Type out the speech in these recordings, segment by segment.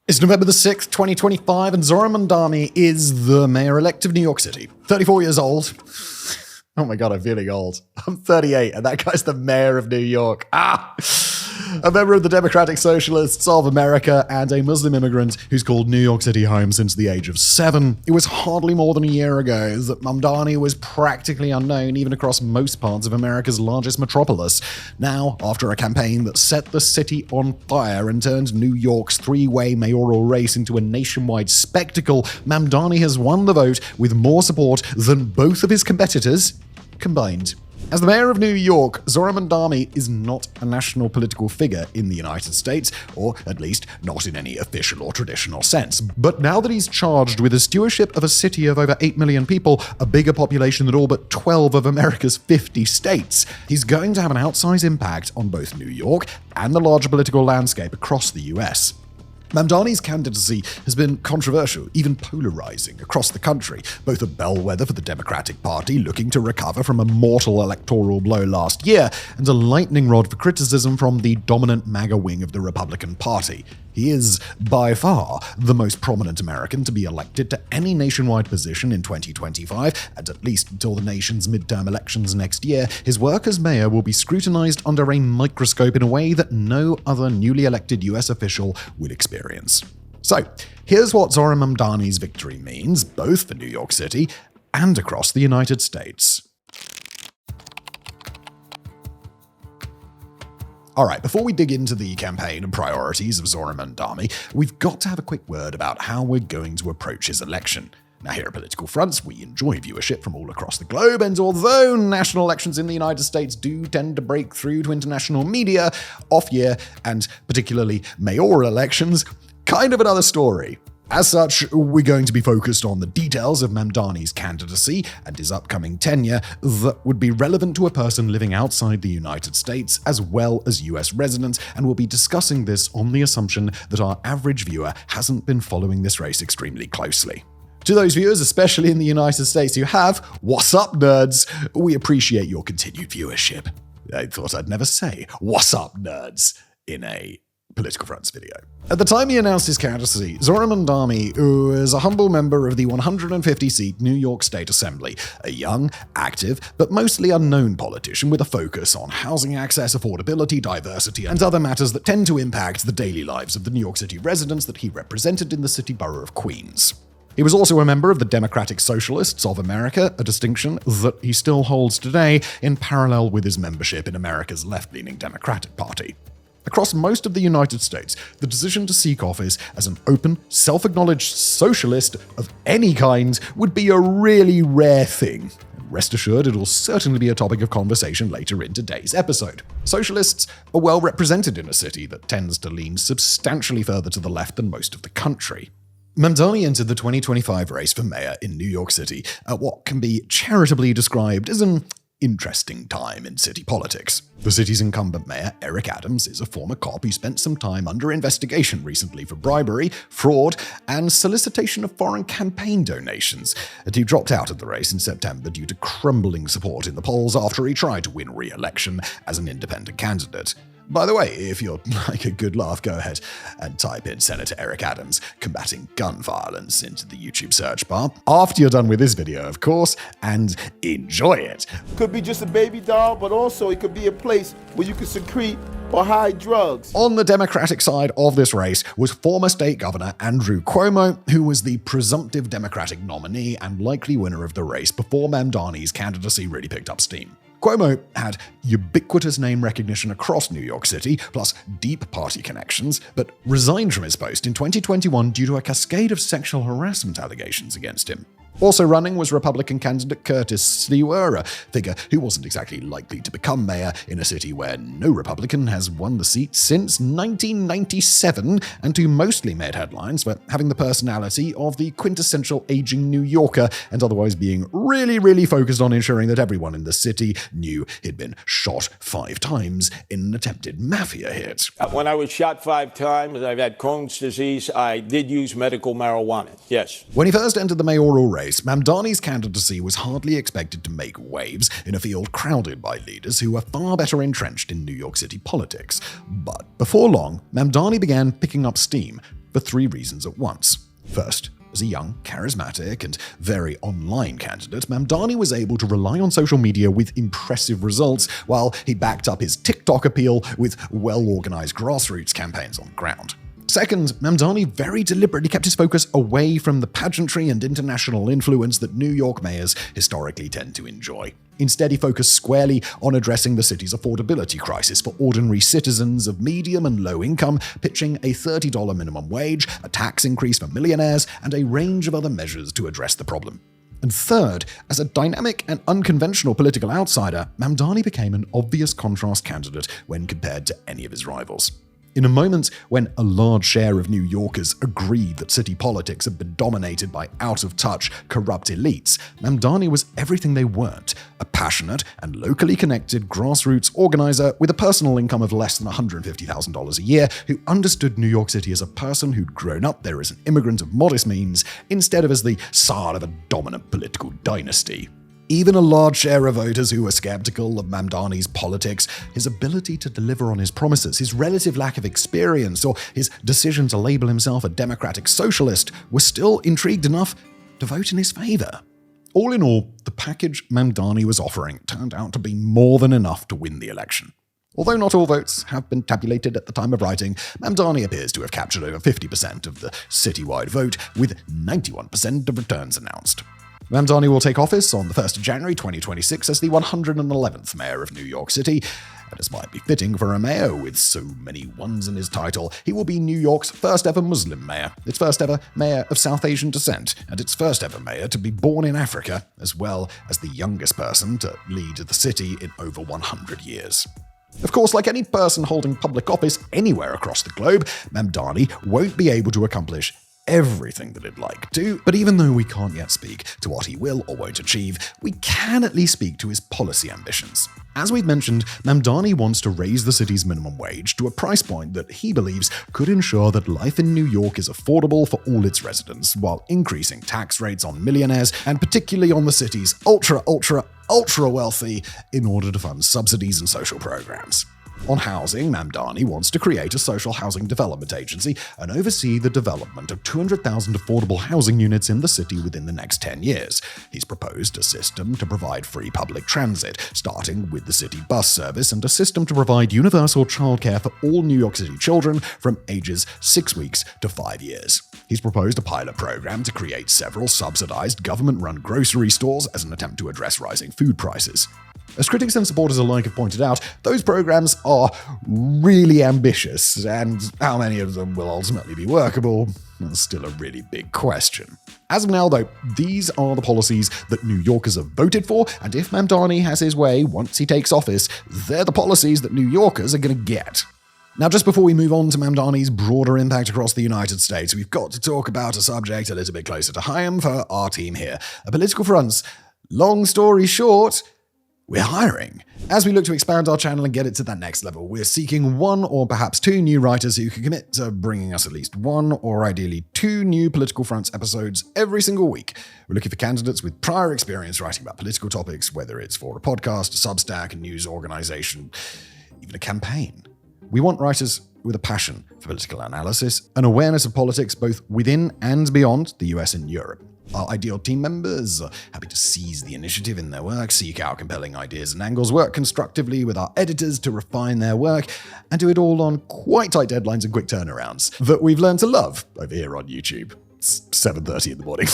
It's November the 6th, 2025, and Zohran Mandani is the mayor-elect of New York City. 34 years old. Oh my God, I'm feeling old. I'm 38, and that guy's the mayor of New York. A member of the Democratic Socialists of America and a Muslim immigrant who's called New York City home since the age of 7. It was hardly more than a year ago that Mamdani was practically unknown even across most parts of America's largest metropolis. Now, after a campaign that set the city on fire and turned New York's three-way mayoral race into a nationwide spectacle, Mamdani has won the vote with more support than both of his competitors combined. As the mayor of New York, Zohran Mandani is not a national political figure in the United States, or at least not in any official or traditional sense. But now that he's charged with the stewardship of a city of over 8 million people, a bigger population than all but 12 of America's 50 states, he's going to have an outsized impact on both New York and the larger political landscape across the US. Mamdani's candidacy has been controversial, even polarizing, across the country, both a bellwether for the Democratic Party looking to recover from a mortal electoral blow last year, and a lightning rod for criticism from the dominant MAGA wing of the Republican Party. He is, by far, the most prominent American to be elected to any nationwide position in 2025, and at least until the nation's midterm elections next year, his work as mayor will be scrutinized under a microscope in a way that no other newly elected US official will experience. So, here's what Zohran Mamdani's victory means, both for New York City and across the United States. All right, before we dig into the campaign and priorities of Zohran Mandani, we've got to have a quick word about how we're going to approach his election. Now, here at Political Fronts, we enjoy viewership from all across the globe, and although national elections in the United States do tend to break through to international media, off-year and particularly mayoral elections, kind of another story. As such, we're going to be focused on the details of Mamdani's candidacy and his upcoming tenure that would be relevant to a person living outside the United States as well as US residents, and we'll be discussing this on the assumption that our average viewer hasn't been following this race extremely closely. To those viewers, especially in the United States, who have, what's up, nerds? We appreciate your continued viewership. I thought I'd never say, what's up, nerds, in a Political Fronts video. At the time he announced his candidacy, Zohran Mandani was a humble member of the 150-seat New York State Assembly, a young, active, but mostly unknown politician with a focus on housing access, affordability, diversity, and other matters that tend to impact the daily lives of the New York City residents that he represented in the city borough of Queens. He was also a member of the Democratic Socialists of America, a distinction that he still holds today in parallel with his membership in America's left-leaning Democratic Party. Across most of the United States, the decision to seek office as an open, self-acknowledged socialist of any kind would be a really rare thing. Rest assured, it'll certainly be a topic of conversation later in today's episode. Socialists are well represented in a city that tends to lean substantially further to the left than most of the country. Mamdani entered the 2025 race for mayor in New York City at what can be charitably described as an interesting time in city politics. The city's incumbent mayor, Eric Adams, is a former cop who spent some time under investigation recently for bribery, fraud, and solicitation of foreign campaign donations, and he dropped out of the race in September due to crumbling support in the polls after he tried to win re-election as an independent candidate. By the way, if you'd like a good laugh, go ahead and type in Senator Eric Adams combating gun violence into the YouTube search bar. After you're done with this video, of course, and enjoy it. Could be just a baby doll, but also it could be a place where you can secrete or hide drugs. On the Democratic side of this race was former state governor Andrew Cuomo, who was the presumptive Democratic nominee and likely winner of the race before Mamdani's candidacy really picked up steam. Cuomo had ubiquitous name recognition across New York City, plus deep party connections, but resigned from his post in 2021 due to a cascade of sexual harassment allegations against him. Also running was Republican candidate Curtis Sliwa, a figure who wasn't exactly likely to become mayor in a city where no Republican has won the seat since 1997, and who mostly made headlines for having the personality of the quintessential aging New Yorker and otherwise being really focused on ensuring that everyone in the city knew he'd been shot 5 times in an attempted mafia hit. When I was shot 5 times, I've had Crohn's disease, I did use medical marijuana, yes. When he first entered the mayoral race, Mamdani's candidacy was hardly expected to make waves in a field crowded by leaders who were far better entrenched in New York City politics. But before long, Mamdani began picking up steam. for three reasons at once. First, as a young, charismatic, and very online candidate, Mamdani was able to rely on social media with impressive results, while he backed up his TikTok appeal with well-organized grassroots campaigns on the ground. Second, Mamdani very deliberately kept his focus away from the pageantry and international influence that New York mayors historically tend to enjoy. Instead, he focused squarely on addressing the city's affordability crisis for ordinary citizens of medium and low income, pitching a $30 minimum wage, a tax increase for millionaires, and a range of other measures to address the problem. And third, as a dynamic and unconventional political outsider, Mamdani became an obvious contrast candidate when compared to any of his rivals. In a moment when a large share of New Yorkers agreed that city politics had been dominated by out-of-touch, corrupt elites, Mamdani was everything they weren't: a passionate and locally connected grassroots organizer with a personal income of less than $150,000 a year who understood New York City as a person who'd grown up there as an immigrant of modest means, instead of as the son of a dominant political dynasty. Even a large share of voters who were skeptical of Mamdani's politics, his ability to deliver on his promises, his relative lack of experience, or his decision to label himself a democratic socialist were still intrigued enough to vote in his favor. All in all, the package Mamdani was offering turned out to be more than enough to win the election. Although not all votes have been tabulated at the time of writing, Mamdani appears to have captured over 50% of the citywide vote, with 91% of returns announced. Mamdani will take office on the 1st of January 2026 as the 111th mayor of New York City, and as might be fitting for a mayor with so many ones in his title, he will be New York's first ever Muslim mayor, its first ever mayor of South Asian descent, and its first ever mayor to be born in Africa, as well as the youngest person to lead the city in over 100 years. Of course, like any person holding public office anywhere across the globe, Mamdani won't be able to accomplish everything that he'd like to, but even though we can't yet speak to what he will or won't achieve, we can at least speak to his policy ambitions. As we've mentioned, Mamdani wants to raise the city's minimum wage to a price point that he believes could ensure that life in New York is affordable for all its residents, while increasing tax rates on millionaires, and particularly on the city's ultra wealthy, in order to fund subsidies and social programs. On housing, Mamdani wants to create a social housing development agency and oversee the development of 200,000 affordable housing units in the city within the next 10 years. He's proposed a system to provide free public transit, starting with the city bus service, and a system to provide universal childcare for all New York City children from ages 6 weeks to 5 years. He's proposed a pilot program to create several subsidized government-run grocery stores as an attempt to address rising food prices. As critics and supporters alike have pointed out, those programs are really ambitious, and how many of them will ultimately be workable is still a really big question. As of now, though, these are the policies that New Yorkers have voted for, and if Mamdani has his way once he takes office, they're the policies that New Yorkers are going to get. Now, just before we move on to Mamdani's broader impact across the United States, we've got to talk about a subject a little bit closer to home for our team here: political fronts. Long story short, we're hiring. As we look to expand our channel and get it to that next level, we're seeking one or perhaps two new writers who can commit to bringing us at least one or ideally two new Political Fronts episodes every single week. We're looking for candidates with prior experience writing about political topics, whether it's for a podcast, a Substack, a news organization, even a campaign. We want writers with a passion for political analysis, an awareness of politics both within and beyond the US and Europe. Our ideal team members are happy to seize the initiative in their work, seek out compelling ideas and angles, work constructively with our editors to refine their work, and do it all on quite tight deadlines and quick turnarounds that we've learned to love over here on YouTube. It's 7:30 in the morning.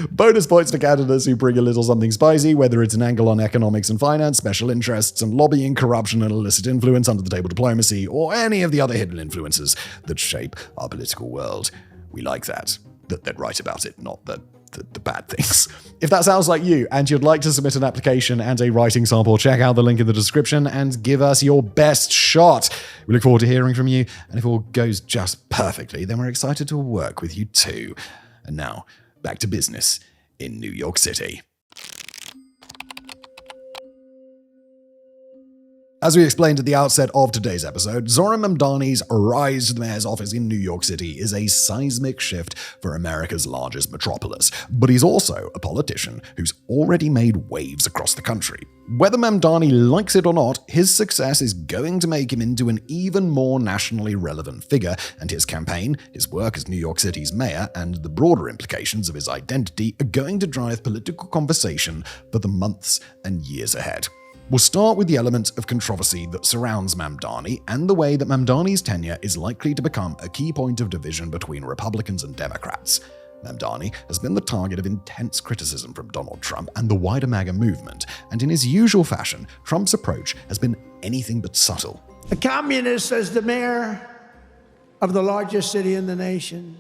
Bonus points for candidates who bring a little something spicy, whether it's an angle on economics and finance, special interests and lobbying, corruption and illicit influence, under-the-table diplomacy, or any of the other hidden influences that shape our political world. We like that they'd write about it, not the bad things. If that sounds like you and you'd like to submit an application and a writing sample, check out the link in the description and give us your best shot. We look forward to hearing from you, and if all goes just perfectly, then we're excited to work with you too. And now, back to business in New York City. As we explained at the outset of today's episode, Zohran Mamdani's rise to the mayor's office in New York City is a seismic shift for America's largest metropolis. But he's also a politician who's already made waves across the country. Whether Mamdani likes it or not, his success is going to make him into an even more nationally relevant figure, and his campaign, his work as New York City's mayor, and the broader implications of his identity are going to drive political conversation for the months and years ahead. We'll start with the element of controversy that surrounds Mamdani and the way that Mamdani's tenure is likely to become a key point of division between Republicans and Democrats. Mamdani has been the target of intense criticism from Donald Trump and the wider MAGA movement, and in his usual fashion, Trump's approach has been anything but subtle. A communist as the mayor of the largest city in the nation.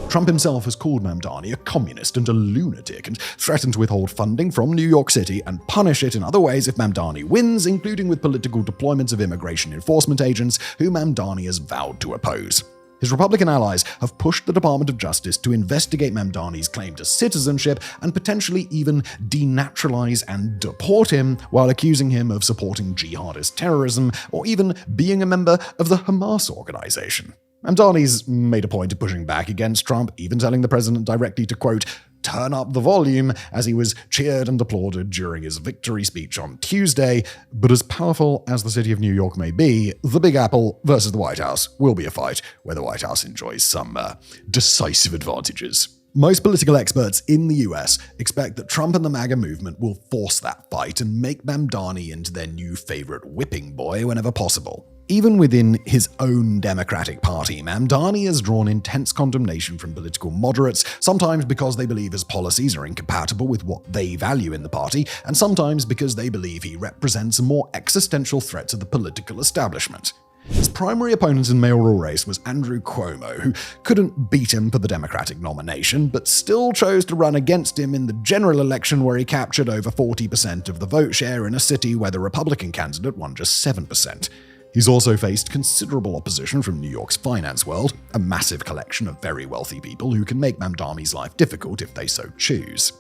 Trump himself has called Mamdani a communist and a lunatic and threatened to withhold funding from New York City and punish it in other ways if Mamdani wins, including with political deployments of immigration enforcement agents who Mamdani has vowed to oppose. His Republican allies have pushed the Department of Justice to investigate Mamdani's claim to citizenship and potentially even denaturalize and deport him while accusing him of supporting jihadist terrorism or even being a member of the Hamas organization. Mamdani's made a point of pushing back against Trump, even telling the president directly to, quote, turn up the volume as he was cheered and applauded during his victory speech on Tuesday. But as powerful as the city of New York may be, the Big Apple versus the White House will be a fight where the White House enjoys some decisive advantages. Most political experts in the US expect that Trump and the MAGA movement will force that fight and make Mamdani into their new favorite whipping boy whenever possible. Even within his own Democratic Party, Mamdani has drawn intense condemnation from political moderates, sometimes because they believe his policies are incompatible with what they value in the party, and sometimes because they believe he represents a more existential threat to the political establishment. His primary opponent in the mayoral race was Andrew Cuomo, who couldn't beat him for the Democratic nomination, but still chose to run against him in the general election where he captured over 40% of the vote share in a city where the Republican candidate won just 7%. He's also faced considerable opposition from New York's finance world, a massive collection of very wealthy people who can make Mamdani's life difficult if they so choose.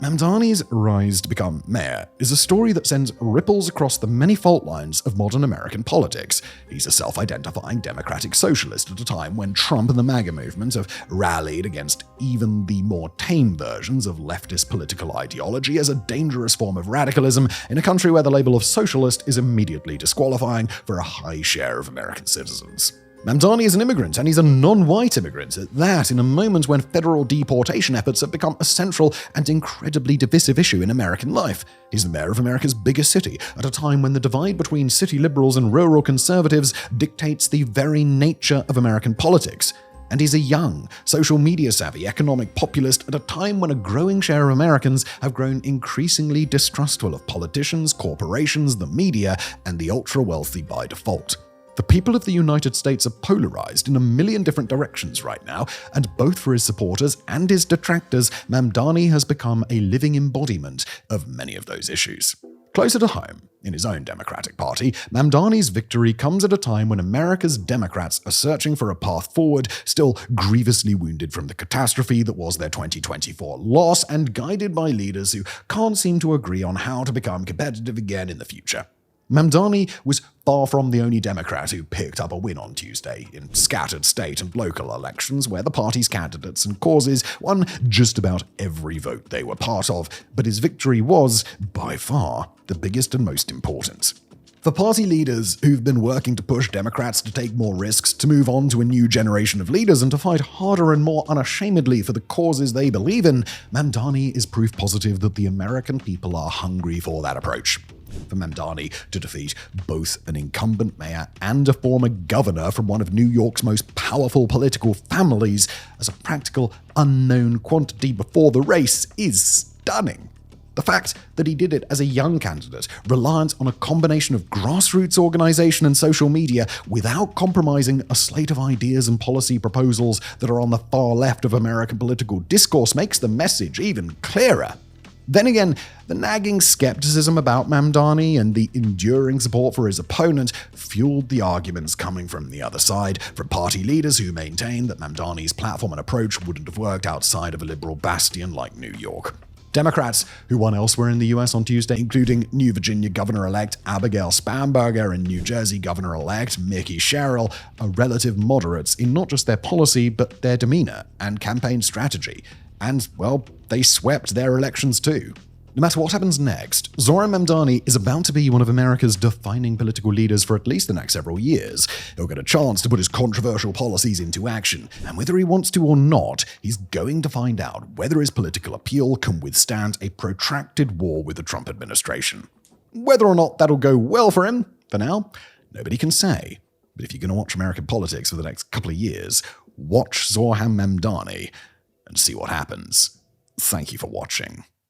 Mamdani's rise to become mayor is a story that sends ripples across the many fault lines of modern American politics. He's a self-identifying democratic socialist at a time when Trump and the MAGA movement have rallied against even the more tame versions of leftist political ideology as a dangerous form of radicalism in a country where the label of socialist is immediately disqualifying for a high share of American citizens. Mamdani is an immigrant, and he's a non-white immigrant at that, in a moment when federal deportation efforts have become a central and incredibly divisive issue in American life. He's the mayor of America's biggest city, at a time when the divide between city liberals and rural conservatives dictates the very nature of American politics. And he's a young, social media-savvy economic populist at a time when a growing share of Americans have grown increasingly distrustful of politicians, corporations, the media, and the ultra-wealthy by default. The people of the United States are polarized in a million different directions right now, and both for his supporters and his detractors, Mamdani has become a living embodiment of many of those issues. Closer to home, in his own Democratic Party, Mamdani's victory comes at a time when America's Democrats are searching for a path forward, still grievously wounded from the catastrophe that was their 2024 loss, and guided by leaders who can't seem to agree on how to become competitive again in the future. Mamdani was far from the only Democrat who picked up a win on Tuesday in scattered state and local elections where the party's candidates and causes won just about every vote they were part of, but his victory was, by far, the biggest and most important. For party leaders who've been working to push Democrats to take more risks, to move on to a new generation of leaders, and to fight harder and more unashamedly for the causes they believe in, Mamdani is proof positive that the American people are hungry for that approach. For Mamdani to defeat both an incumbent mayor and a former governor from one of New York's most powerful political families as a practical unknown quantity before the race is stunning. The fact that he did it as a young candidate, reliant on a combination of grassroots organization and social media without compromising a slate of ideas and policy proposals that are on the far left of American political discourse, makes the message even clearer. Then again, the nagging skepticism about Mamdani and the enduring support for his opponent fueled the arguments coming from the other side, from party leaders who maintained that Mamdani's platform and approach wouldn't have worked outside of a liberal bastion like New York. Democrats who won elsewhere in the US on Tuesday, including New Virginia Governor-elect Abigail Spanberger and New Jersey Governor-elect Mickey Sherrill, are relative moderates in not just their policy, but their demeanor and campaign strategy. And, well, they swept their elections too. No matter what happens next, Zohran Mamdani is about to be one of America's defining political leaders for at least the next several years. He'll get a chance to put his controversial policies into action, and whether he wants to or not, he's going to find out whether his political appeal can withstand a protracted war with the Trump administration. Whether or not that'll go well for him, for now, nobody can say. But if you're going to watch American politics for the next couple of years, watch Zohran Mamdani and see what happens. Thank you for watching.